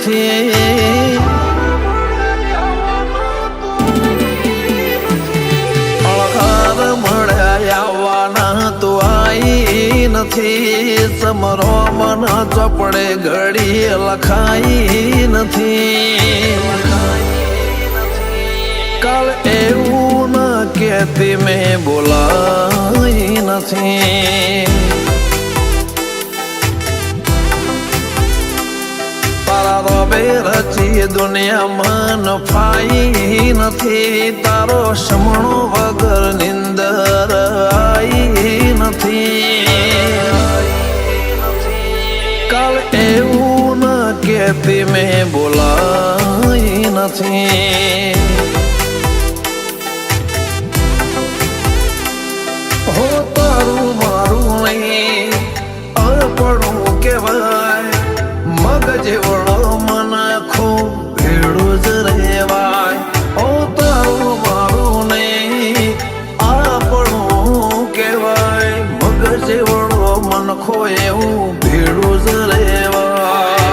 નથી. અળહાર મળ્યા આવવાના તો આઈ નથી. સમરો મન ચોપડે ઘડી લખાઈ નથી. કાલ એવું ન કહેતી મેં બોલાઈ નથી. તારા રોબે રચી દુનિયા મન ફાઈ નથી. તારો સમણો વગર નિંદર આઈ નથી. કાલ એવું ન કહેતી મેં બોલાઈ નથી. હો તારું મારું નહીં અર્પણું કહેવાય. મગજ વળો મન ખૂબ ભેડું જ રહેવાય. હો તારું મારું નહીં આપણું કહેવાય. મગજ વળો મન ખો એવું ભેડું જ રહેવાય.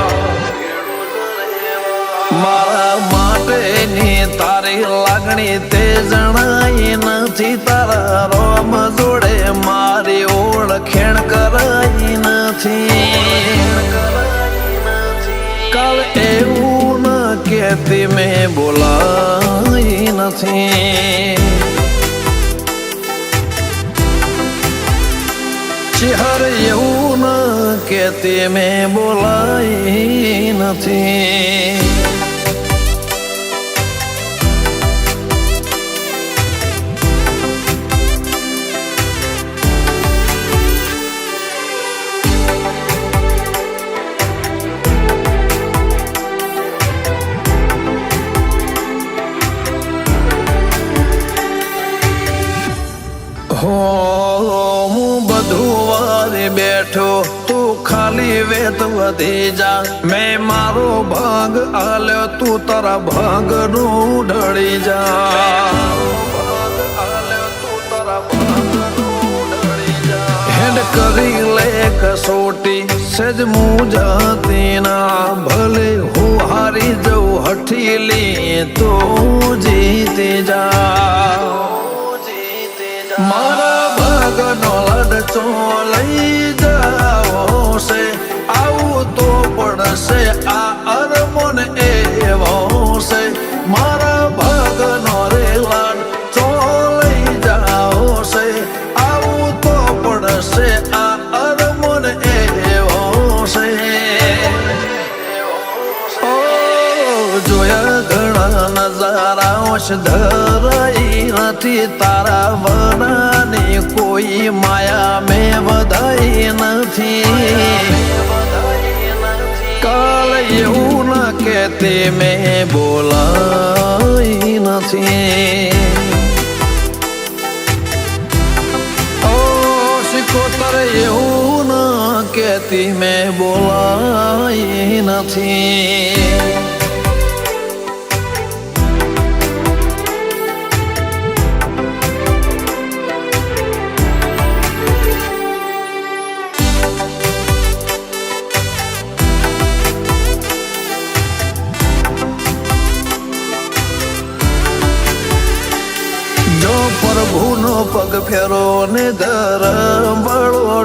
મારા માટેની તારી લાગણી તે જણાઈ નથી. તારા રોમ જોડે મારી ઓળખેણ કરાઈ નથી. કાલ એવું ન કહેતી મેં બોલાઈ નથી. ચહેર એવું ન કહેતી મેં બોલાઈ નથી. હો હું બધું વારે બેઠો તું ખાલી વેત વધી જા. મેં મારો ભાગ આલ્યો તું તારા ભાગ નું ઢળી જા. હેડ કરી લે કસોટી સેજ મુજાતી ના. ભલે હું હારી જઉં હઠીલી તો જીતી જા. મારા ભાગનો લડચો લઈ જાઓ છે. આવું તો પડશે આ અરમોન એવો છે. મારા ભાગનો રે લડચો લઈ જાઓ છે. આવું તો પડશે આ અરમોન એવો છે. ઓ જોયા ઘણા નજારાઓ ધરાઈ નથી. તારા વનાની કોઈ માયા મેં વધાઈ નથી. કાલ એવું ન કહેતી મેં બોલાઈ નથી. ઓ શિકોતર એવું ન કહેતી મેં બોલાઈ નથી. પ્રભુનો પગ ફેરો ને ધરમ વળો